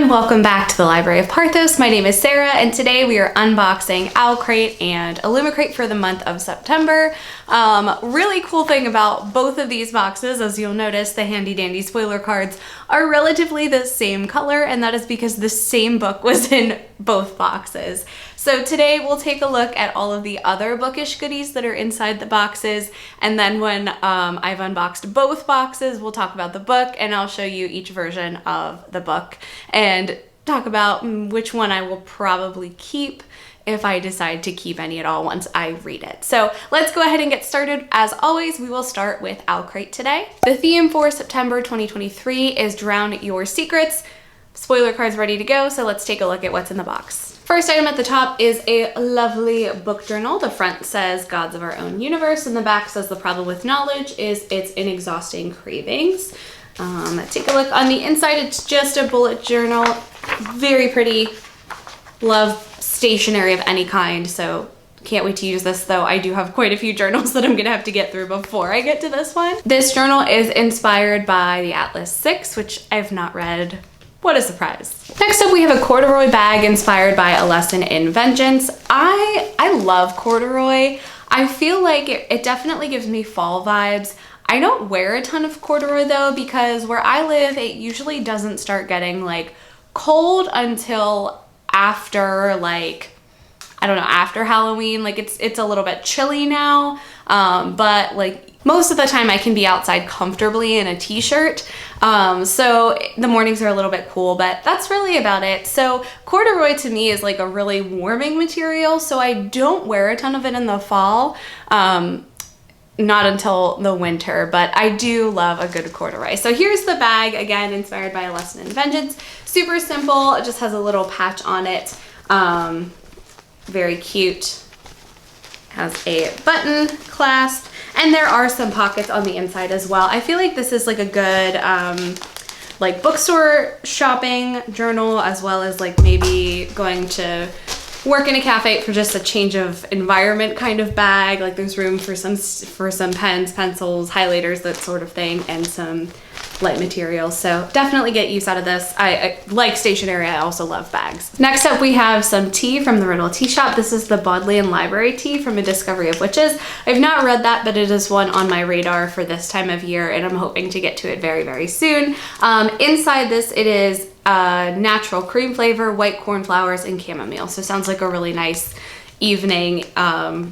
everyone, welcome back to the Library of Parthos. My name is Sarah and today we are unboxing Owlcrate and Illumicrate for the month of September. Really cool thing about both of these boxes, as you'll notice, the handy dandy spoiler cards are relatively the same color, and that is because the same book was in both boxes. So today we'll take a look at all of the other bookish goodies that are inside the boxes, and then when I've unboxed both boxes, we'll talk about the book and I'll show you each version of the book and talk about which one I will probably keep if I decide to keep any at all once I read it. So let's go ahead and get started. As always, we will start with Owlcrate today. The theme for September 2023 is Drown Your Secrets. Spoiler cards ready to go, so let's take a look at what's in the box. First item at the top is a lovely book journal. The front says Gods of Our Own Universe, and the back says the problem with knowledge is its inexhausting cravings. Take a look on the inside. It's just a bullet journal. Very pretty. Love stationery of any kind, so can't wait to use this, though I do have quite a few journals that I'm gonna have to get through before I get to this one. This journal is inspired by the Atlas 6, which I've not read. What a surprise. Next up, we have a corduroy bag inspired by A Lesson in Vengeance. I love corduroy. I feel like it definitely gives me fall vibes. I don't wear a ton of corduroy though, because where I live, it usually doesn't start getting like cold until after like, I don't know, after Halloween. Like it's a little bit chilly now, but like most of the time I can be outside comfortably in a t-shirt. So the mornings are a little bit cool, but that's really about it. So corduroy to me is like a really warming material, so I don't wear a ton of it in the fall. Not until the winter, but I do love a good corduroy. So here's the bag, again, inspired by A Lesson in Vengeance. Super simple, it just has a little patch on it. Very cute. Has a button clasp, and there are some pockets on the inside as well. I feel like this is like a good like bookstore shopping journal, as well as like maybe going to work in a cafe for just a change of environment kind of bag. Like there's room for some pens, pencils, highlighters, that sort of thing, and some light materials. So definitely get use out of this. I like stationery. I also love bags. Next up, we have some tea from the Riddle Tea Shop. This is the Bodleian Library tea from A Discovery of Witches. I've not read that, but it is one on my radar for this time of year, and I'm hoping to get to it very, very soon. Inside this, it is natural cream flavor, white cornflowers, and chamomile. So sounds like a really nice evening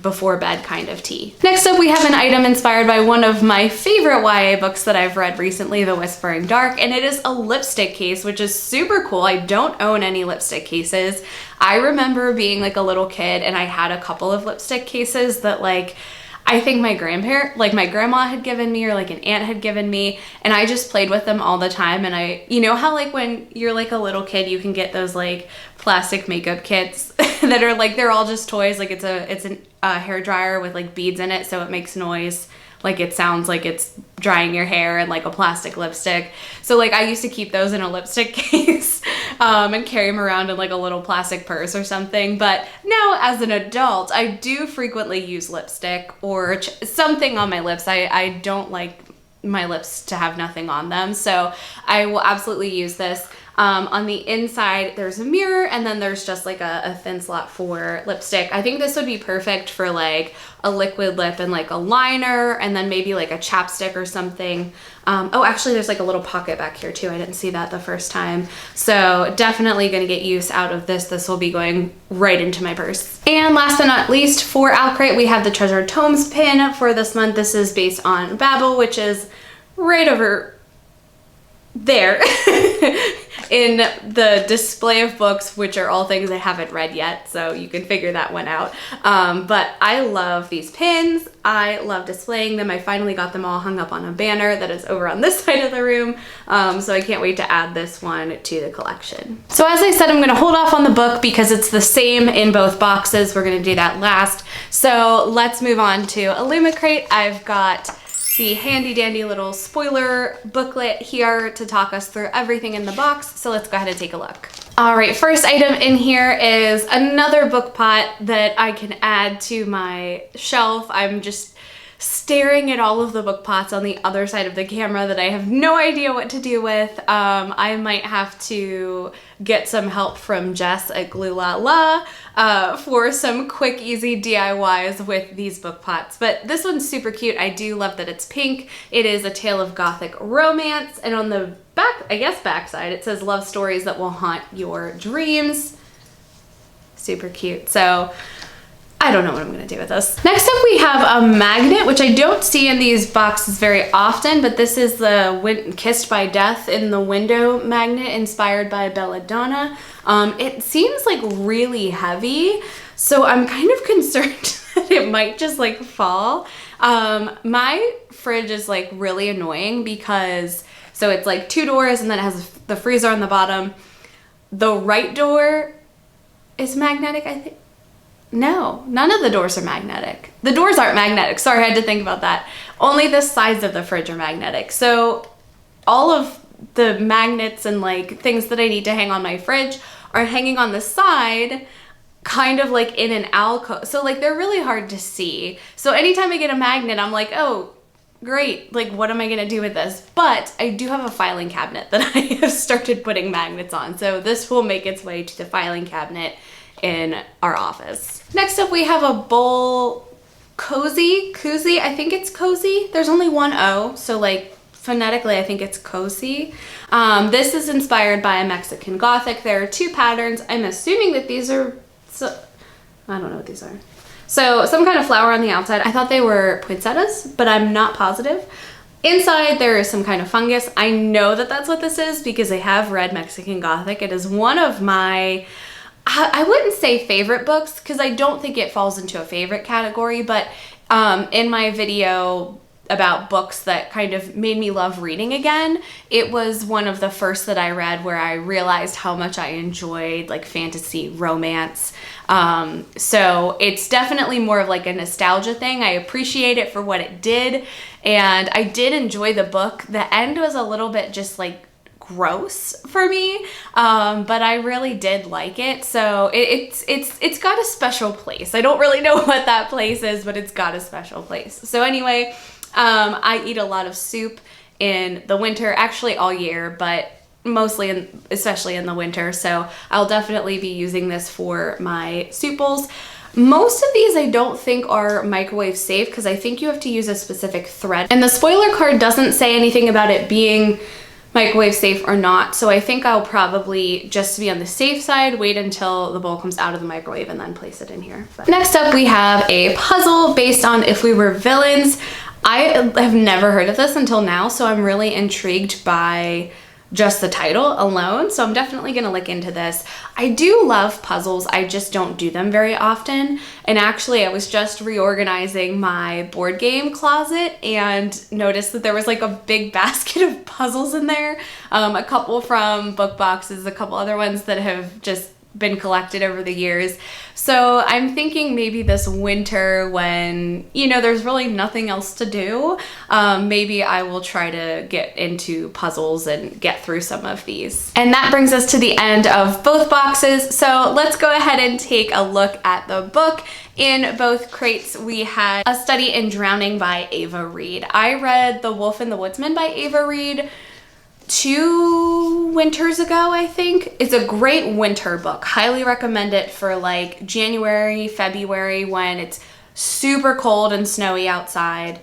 before bed kind of tea. Next up, we have an item inspired by one of my favorite YA books that I've read recently, The Whispering Dark, and it is a lipstick case, which is super cool. I don't own any lipstick cases. I remember being like a little kid and I had a couple of lipstick cases that like I think my grandma had given me, or like an aunt had given me, and I just played with them all the time. And you know how like when you're like a little kid, you can get those like plastic makeup kits that are like, they're all just toys. Like it's a hair dryer with like beads in it, so it makes noise. Like it sounds like it's drying your hair, and like a plastic lipstick. So like I used to keep those in a lipstick case and carry them around in like a little plastic purse or something. But now as an adult, I do frequently use lipstick or something on my lips. I don't like my lips to have nothing on them, so I will absolutely use this. On the inside, there's a mirror, and then there's just like a thin slot for lipstick. I think this would be perfect for like a liquid lip and like a liner, and then maybe like a chapstick or something. Oh, actually there's like a little pocket back here too. I didn't see that the first time. So definitely gonna get use out of this. This will be going right into my purse. And last but not least, for Owlcrate, we have the Treasured Tomes pin for this month. This is based on Babel, which is right over there in the display of books, which are all things I haven't read yet, so you can figure that one out. But I love these pins. I love displaying them. I finally got them all hung up on a banner that is over on this side of the room, so I can't wait to add this one to the collection. So as I said, I'm gonna hold off on the book because it's the same in both boxes. We're gonna do that last. So let's move on to Illumicrate. I've got the handy dandy little spoiler booklet here to talk us through everything in the box. So let's go ahead and take a look. All right, first item in here is another book pot that I can add to my shelf. I'm just staring at all of the book pots on the other side of the camera that I have no idea what to do with. I might have to get some help from Jess at GlueLaLa for some quick, easy DIYs with these book pots. But this one's super cute. I do love that it's pink. It is a tale of Gothic romance, and on the back, I guess backside, it says love stories that will haunt your dreams. Super cute. So I don't know what I'm gonna do with this. Next up we have a magnet, which I don't see in these boxes very often, but this is the Kissed by Death in the Window magnet inspired by Belladonna. It seems like really heavy, so I'm kind of concerned that it might just like fall. My fridge is like really annoying because, so it's like 2 doors and then it has the freezer on the bottom. The right door is magnetic, I think. No, none of the doors are magnetic. The doors aren't magnetic. Sorry, I had to think about that. Only the sides of the fridge are magnetic. So all of the magnets and like things that I need to hang on my fridge are hanging on the side, kind of like in an alcove. So like they're really hard to see. So anytime I get a magnet, I'm like, oh, great. Like, what am I gonna do with this? But I do have a filing cabinet that I have started putting magnets on. So this will make its way to the filing cabinet in our office. Next up we have a bowl, Cosy, I think it's Cosy. There's only one O, so like phonetically I think it's Cosy. This is inspired by a Mexican Gothic. There are 2 patterns. I'm assuming that these are, I don't know what these are. So some kind of flower on the outside. I thought they were poinsettias, but I'm not positive. Inside there is some kind of fungus. I know that that's what this is because I have read Mexican Gothic. It is one of my, I wouldn't say favorite books because I don't think it falls into a favorite category, but in my video about books that kind of made me love reading again, it was one of the first that I read where I realized how much I enjoyed like fantasy romance. So it's definitely more of like a nostalgia thing. I appreciate it for what it did, and I did enjoy the book. The end was a little bit just like gross for me, but I really did like it. So it's got a special place. I don't really know what that place is, but it's got a special place. So anyway, I eat a lot of soup in the winter, actually all year, but mostly especially in the winter. So I'll definitely be using this for my soup bowls. Most of these I don't think are microwave safe because I think you have to use a specific thread. And the spoiler card doesn't say anything about it being microwave safe or not, so I think I'll probably, just to be on the safe side, wait until the bowl comes out of the microwave and then place it in here. But next up we have a puzzle based on If We Were Villains. I have never heard of this until now, so I'm really intrigued by just the title alone, so I'm definitely gonna look into this. I do love puzzles, I just don't do them very often. And actually I was just reorganizing my board game closet and noticed that there was like a big basket of puzzles in there. A couple from book boxes, a couple other ones that have just been collected over the years. So I'm thinking maybe this winter when, you know, there's really nothing else to do, maybe I will try to get into puzzles and get through some of these. And that brings us to the end of both boxes. So let's go ahead and take a look at the book. In both crates, we had A Study in Drowning by Ava Reid. I read The Wolf and the Woodsman by Ava Reid 2 winters ago, I think. It's a great winter book. Highly recommend it for like January, February when it's super cold and snowy outside.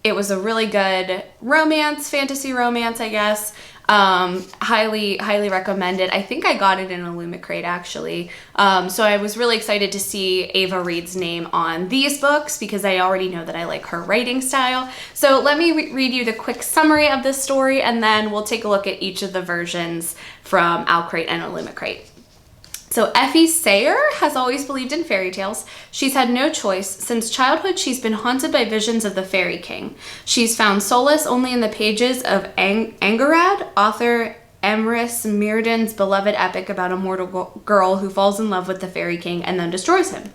It was a really good romance, fantasy romance, I guess. Highly recommend it. I think I got it in Illumicrate actually. So I was really excited to see Ava Reid's name on these books because I already know that I like her writing style. So let me read you the quick summary of this story and then we'll take a look at each of the versions from Owlcrate and Illumicrate. So Effie Sayer has always believed in fairy tales. She's had no choice. Since childhood, she's been haunted by visions of the Fairy King. She's found solace only in the pages of Angarad, author Emrys Myrddin's beloved epic about a mortal girl who falls in love with the Fairy King and then destroys him.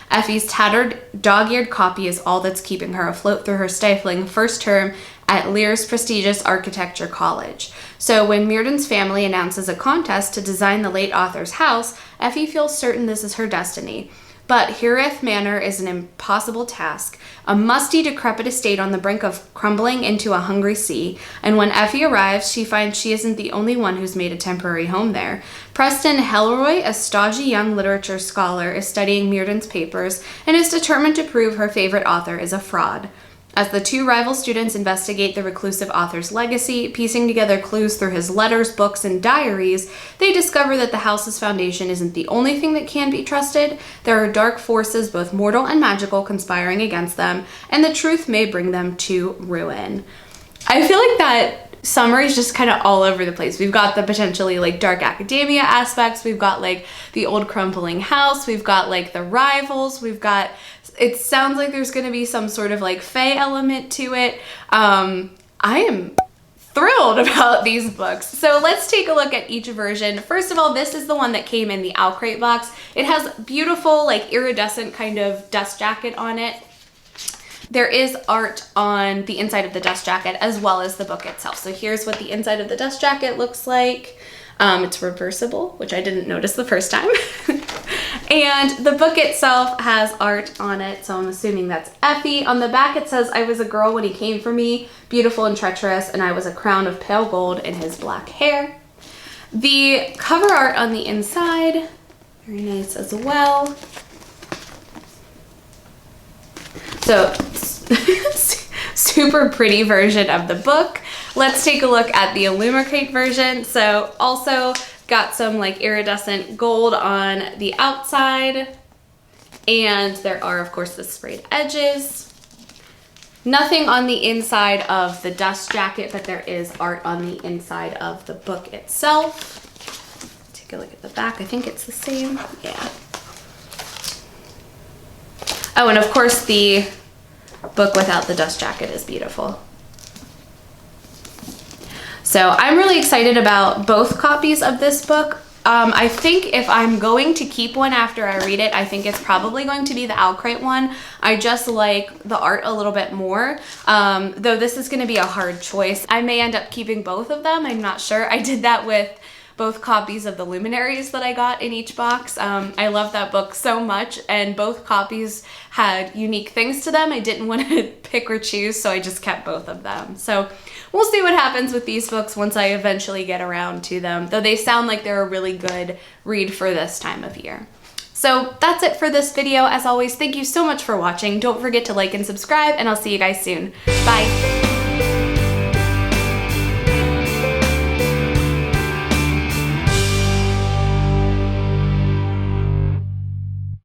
Effie's tattered, dog-eared copy is all that's keeping her afloat through her stifling first term at Lear's prestigious architecture college. So when Myrddin's family announces a contest to design the late author's house, Effie feels certain this is her destiny. But Hereth Manor is an impossible task, a musty, decrepit estate on the brink of crumbling into a hungry sea. And when Effie arrives, she finds she isn't the only one who's made a temporary home there. Preston Helroy, a stodgy young literature scholar, is studying Meerden's papers and is determined to prove her favorite author is a fraud. As the two rival students investigate the reclusive author's legacy, piecing together clues through his letters, books, and diaries, they discover that the house's foundation isn't the only thing that can be trusted. There are dark forces, both mortal and magical, conspiring against them, and the truth may bring them to ruin. I feel like that summary is just kind of all over the place. We've got the potentially like dark academia aspects, we've got like the old crumbling house, we've got like the rivals, we've got, it sounds like there's going to be some sort of like fae element to it. I am thrilled about these books. So let's take a look at each version. First of all, this is the one that came in the Owlcrate box. It has beautiful like iridescent kind of dust jacket on it. There is art on the inside of the dust jacket as well as the book itself. So here's what the inside of the dust jacket looks like. It's reversible, which I didn't notice the first time. And the book itself has art on it, so I'm assuming that's Effie. On the back it says, "I was a girl when he came for me, beautiful and treacherous, and I was a crown of pale gold in his black hair." The cover art on the inside, very nice as well. So, super pretty version of the book. Let's take a look at the Illumicrate version. So also got some like iridescent gold on the outside, and there are of course the sprayed edges. Nothing on the inside of the dust jacket, but there is art on the inside of the book itself. Take a look at the back. I think it's the same. Yeah. Oh, and of course the book without the dust jacket is beautiful. So I'm really excited about both copies of this book. I think if I'm going to keep one after I read it, I think it's probably going to be the Owlcrate one. I just like the art a little bit more, though this is going to be a hard choice. I may end up keeping both of them. I'm not sure. I did that with both copies of the Luminaries that I got in each box. I love that book so much, and both copies had unique things to them. I didn't want to pick or choose, so I just kept both of them. So we'll see what happens with these books once I eventually get around to them, though they sound like they're a really good read for this time of year. So that's it for this video. As always, thank you so much for watching. Don't forget to like and subscribe, and I'll see you guys soon. Bye.